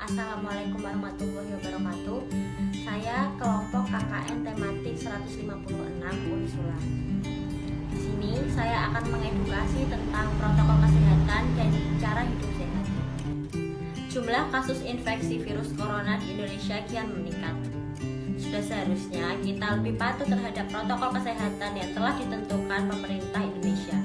Assalamualaikum warahmatullahi wabarakatuh. Saya kelompok KKN tematik 156 Unisula. Di sini saya akan mengedukasi tentang protokol kesehatan dan cara hidup sehat. Jumlah kasus infeksi virus corona di Indonesia kian meningkat. Sudah seharusnya kita lebih patuh terhadap protokol kesehatan yang telah ditentukan pemerintah Indonesia.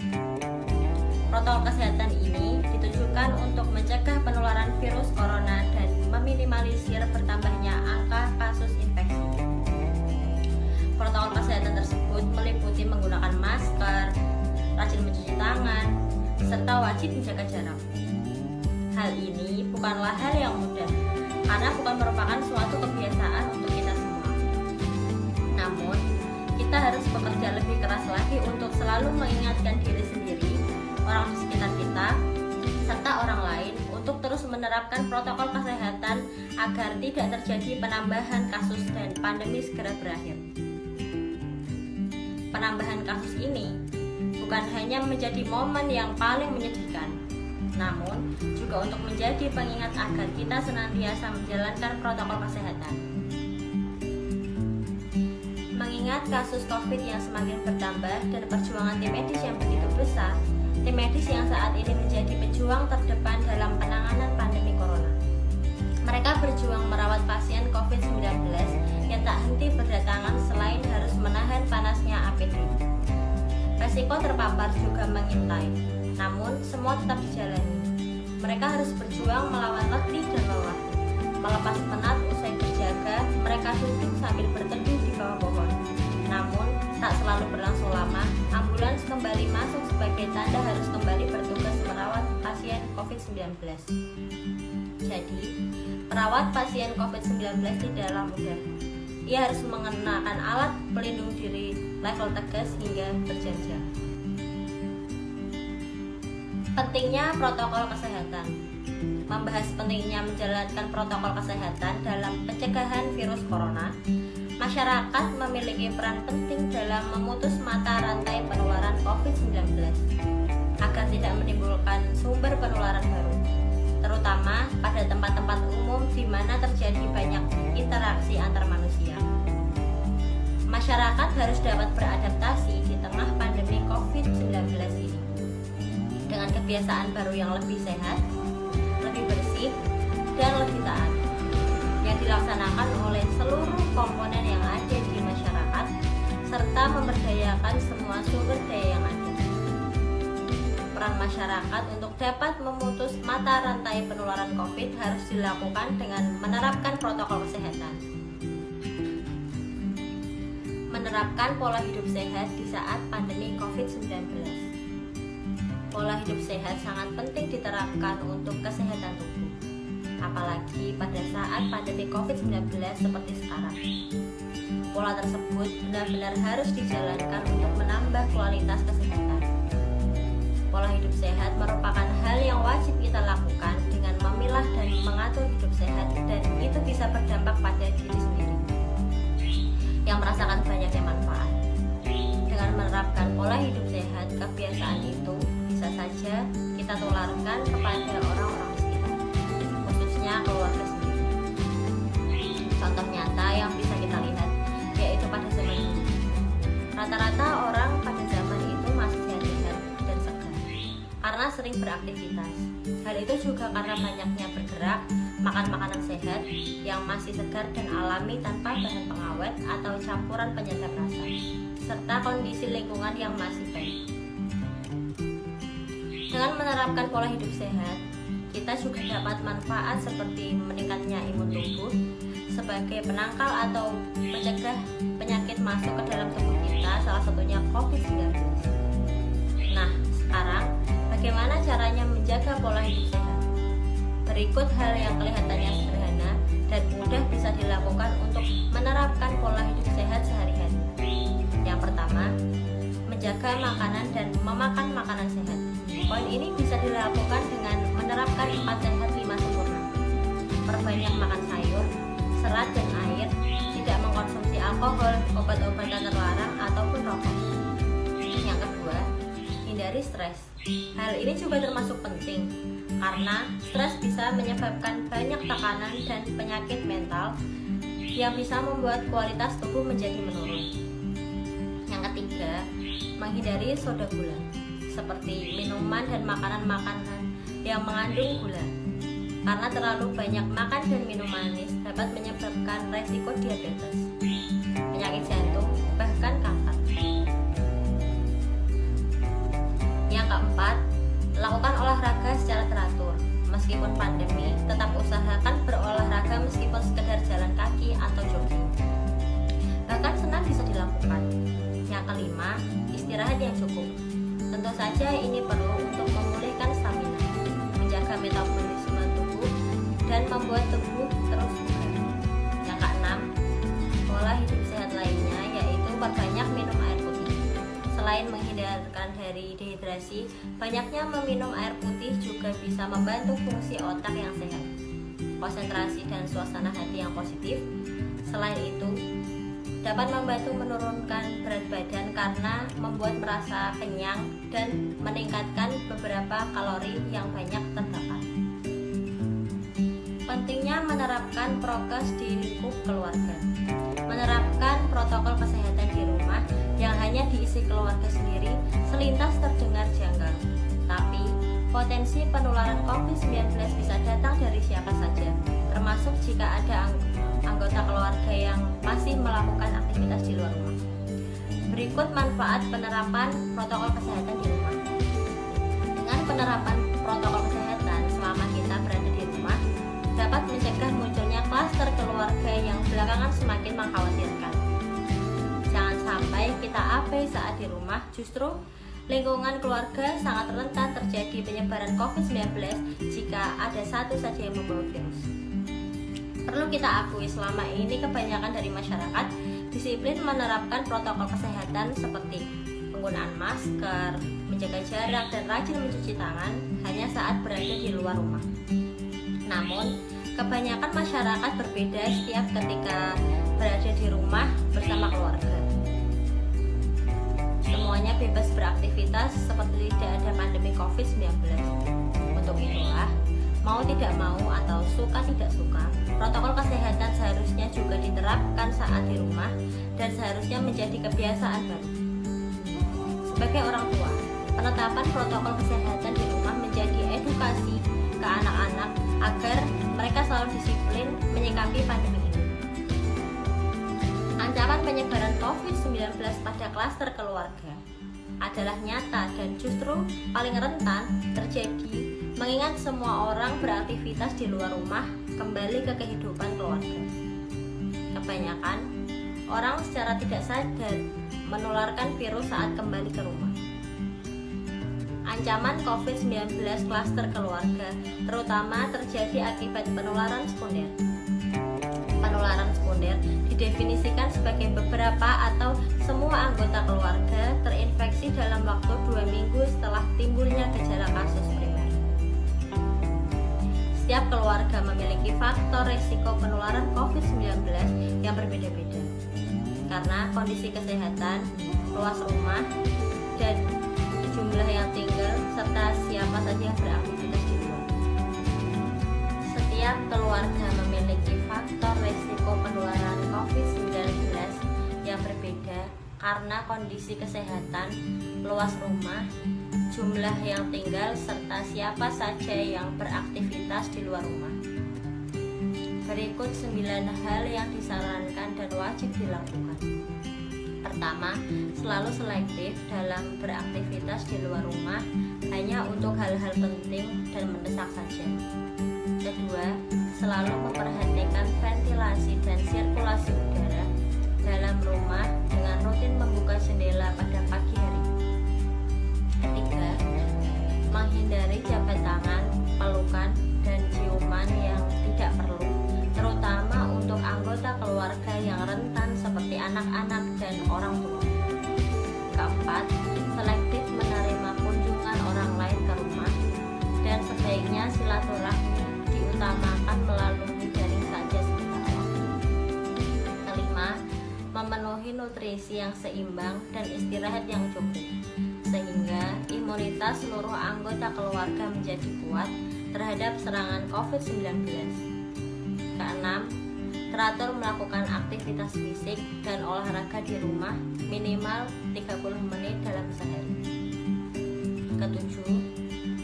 Protokol kesehatan ini ditujukan untuk mencegah penularan virus corona dan meminimalisir bertambahnya angka kasus infeksi. Protokol kesehatan tersebut meliputi menggunakan masker, rajin mencuci tangan, serta wajib menjaga jarak. Hal ini bukanlah hal yang mudah, karena bukan merupakan suatu kebiasaan untuk kita semua. Namun, kita harus bekerja lebih keras lagi untuk selalu mengingatkan diri sendiri, orang di sekitar kita, serta orang lain untuk terus menerapkan protokol kesehatan agar tidak terjadi penambahan kasus dan pandemi segera berakhir. Penambahan kasus ini bukan hanya menjadi momen yang paling menyedihkan, namun juga untuk menjadi pengingat agar kita senantiasa menjalankan protokol kesehatan. Mengingat kasus COVID yang semakin bertambah dan perjuangan tim medis yang begitu besar, tim medis yang saat ini menjadi pejuang terdepan dalam penanganan pandemi corona. Mereka berjuang merawat pasien COVID-19 yang tak henti berdatangan selain harus menahan panasnya APD. Resiko terpapar juga mengintai, namun semua tetap dijalani. Mereka harus berjuang melawan letih dan lelah. Melepas penat usai berjaga, mereka duduk sambil berteduh di bawah pohon. Namun, tak selalu berlangsung lama, ambulans kembali masuk sebagai tanda harus kembali bertugas merawat pasien COVID-19. Jadi, merawat pasien COVID-19 tidaklah mudah. Ia harus mengenakan alat pelindung diri level tegas hingga berjam-jam. Pentingnya protokol kesehatan. Membahas pentingnya menjalankan protokol kesehatan dalam pencegahan virus corona, masyarakat memiliki peran penting dalam memutus mata rantai penularan COVID-19 agar tidak menimbulkan sumber penularan baru, terutama pada tempat-tempat umum di mana terjadi banyak interaksi antar manusia. Masyarakat harus dapat beradaptasi di tengah pandemi COVID-19 ini dengan kebiasaan baru yang lebih sehat, lebih bersih, dan lebih taat yang dilaksanakan oleh seluruh komponen yang ada di masyarakat serta memberdayakan semua sumber daya yang ada. Peran masyarakat untuk dapat memutus mata rantai penularan COVID harus dilakukan dengan menerapkan protokol kesehatan. Menerapkan pola hidup sehat di saat pandemi COVID-19. Pola hidup sehat sangat penting diterapkan untuk kesehatan tubuh, apalagi pada saat pandemi COVID-19 seperti sekarang. Pola tersebut benar-benar harus dijalankan untuk menambah kualitas kesehatan. Pola hidup sehat merupakan hal yang wajib kita lakukan dengan memilah dan mengatur hidup sehat, dan itu bisa berdampak pada diri sendiri yang merasakan banyaknya manfaat. Dengan menerapkan pola hidup sehat, kebiasaan itu bisa saja kita tularkan kepada orang-orang sekitar, khususnya keluarga sendiri. Contoh nyata yang bisa kita lihat yaitu pada zaman dulu. Rata-rata orang pada zaman itu masih sehat dan segar karena sering beraktivitas. Hal itu juga karena banyaknya bergerak, makan makanan sehat yang masih segar dan alami tanpa bahan pengawet atau campuran penyedap rasa, serta kondisi lingkungan yang masih baik. Dengan menerapkan pola hidup sehat, kita juga dapat manfaat seperti meningkatnya imun tubuh sebagai penangkal atau mencegah penyakit masuk ke dalam tubuh kita, salah satunya COVID-19. Nah, sekarang bagaimana caranya menjaga pola hidup sehat? Berikut hal yang kelihatannya sederhana dan mudah bisa dilakukan untuk menerapkan pola hidup sehat sehari-hari. Yang pertama, menjaga makanan dan memakan makanan sehat. Poin ini bisa dilakukan dengan menerapkan 4 sehat 5 sempurna. Perbanyak makan sayur, serat dan air, tidak mengkonsumsi alkohol, obat-obatan terlarang ataupun rokok. Yang kedua, hindari stres. Hal ini juga termasuk penting karena stres bisa menyebabkan banyak tekanan dan penyakit mental yang bisa membuat kualitas tubuh menjadi menurun. Yang ketiga, menghindari soda gula seperti minuman dan makanan-makanan yang mengandung gula. Karena terlalu banyak makan dan minum manis dapat menyebabkan resiko diabetes, penyakit jantung, bahkan kanker. Yang keempat, lakukan olahraga secara teratur. Meskipun pandemi, tetap usahakan berolahraga meskipun sekedar jalan kaki atau jogging. Bahkan senam bisa dilakukan. Yang kelima, istirahat yang cukup. Tentu saja ini perlu untuk memulihkan stamina, menjaga metabolisme tubuh, dan membuat tubuh terus bugar. Yang keenam, pola hidup sehat lainnya yaitu perbanyak minum air putih. Selain menghindarkan dari dehidrasi, banyaknya meminum air putih juga bisa membantu fungsi otak yang sehat, konsentrasi dan suasana hati yang positif. Selain itu, dapat membantu menurunkan berat badan karena membuat merasa kenyang dan meningkatkan beberapa kalori yang banyak terdapat. Pentingnya menerapkan prokes di lingkup keluarga. Menerapkan protokol kesehatan di rumah yang hanya diisi keluarga sendiri selintas terdengar janggal. Tapi, potensi penularan COVID-19 bisa datang dari siapa saja, termasuk jika ada anggota keluarga yang masih melakukan aktivitas di luar rumah. Berikut manfaat penerapan protokol kesehatan di rumah. Dengan penerapan protokol kesehatan selama kita berada di rumah, dapat mencegah munculnya klaster keluarga yang belakangan semakin mengkhawatirkan. Jangan sampai kita abai saat di rumah, justru lingkungan keluarga sangat rentan terjadi penyebaran COVID-19 jika ada satu saja yang membawa virus. Perlu kita akui selama ini kebanyakan dari masyarakat disiplin menerapkan protokol kesehatan seperti penggunaan masker, menjaga jarak, dan rajin mencuci tangan hanya saat berada di luar rumah. Namun, kebanyakan masyarakat berbeda setiap ketika berada di rumah bersama keluarga. Semuanya bebas beraktivitas seperti tidak ada pandemi COVID-19. Untuk itulah, mau tidak mau atau suka tidak suka, protokol kesehatan seharusnya juga diterapkan saat di rumah dan seharusnya menjadi kebiasaan baru. Sebagai orang tua, penetapan protokol kesehatan di rumah menjadi edukasi ke anak-anak agar mereka selalu disiplin menyikapi pandemi ini. Ancaman penyebaran COVID-19 pada klaster keluarga adalah nyata dan justru paling rentan terjadi mengingat semua orang beraktivitas di luar rumah kembali ke kehidupan keluarga. Kebanyakan orang secara tidak sadar menularkan virus saat kembali ke rumah. Ancaman COVID-19 klaster keluarga terutama terjadi akibat penularan sekunder. Penularan sekunder didefinisikan sebagai beberapa atau semua anggota keluarga terinfeksi dalam waktu 2 minggu setelah timbulnya gejala kasus primer. Setiap keluarga memiliki faktor resiko penularan COVID-19 yang berbeda-beda karena kondisi kesehatan, luas rumah, dan jumlah yang tinggal serta siapa saja yang beraktivitas di luar. Setiap keluarga memiliki faktor risiko penularan COVID-19 yang berbeda karena kondisi kesehatan, luas rumah, jumlah yang tinggal, serta siapa saja yang beraktivitas di luar rumah. Berikut 9 hal yang disarankan dan wajib dilakukan. Pertama, selalu selektif dalam beraktivitas di luar rumah, hanya untuk hal-hal penting dan mendesak saja. Kedua, selalu memperhatikan ventilasi dan sirkulasi udara dalam rumah dengan rutin membuka jendela pada pagi hari. Ketiga, menghindari jabat tangan, pelukan, dan ciuman yang tidak perlu, terutama untuk anggota keluarga yang rentan seperti anak-anak dan orang tua. Keempat, selektif menerima kunjungan orang lain ke rumah, dan sebaiknya silaturahmi diutamakan melalui daring saja sementara waktu. Kelima, memenuhi nutrisi yang seimbang dan istirahat yang cukup, sehingga imunitas seluruh anggota keluarga menjadi kuat terhadap serangan COVID-19. Keenam, teratur melakukan aktivitas fisik dan olahraga di rumah minimal 30 menit dalam sehari. Ketujuh,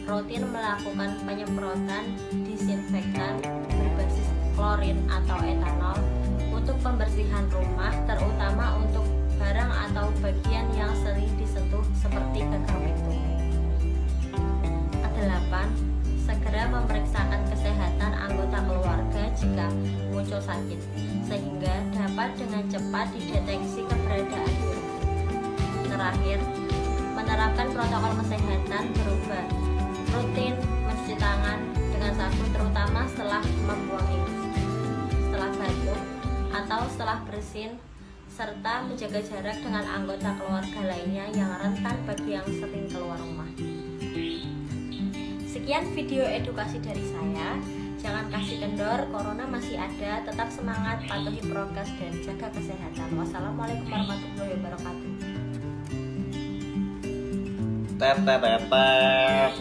rutin melakukan penyemprotan disinfektan berbasis klorin atau etanol untuk pembersihan rumah, terutama untuk barang atau bagian yang sering disentuh seperti gagang pintu. Kedelapan, segera memeriksakan kesehatan anggota keluarga jika muncul sakit, sehingga dapat dengan cepat dideteksi keberadaan virus. Terakhir, menerapkan protokol kesehatan berupa rutin mencuci tangan dengan sabun, terutama setelah membuang ingus, setelah batuk, atau setelah bersin, serta menjaga jarak dengan anggota keluarga lainnya yang rentan bagi yang sering keluar rumah. Sekian video edukasi dari saya. Jangan kasih kendor, corona masih ada. Tetap semangat, patuhi prokes dan jaga kesehatan. Wassalamualaikum warahmatullahi wabarakatuh. Tetetetet.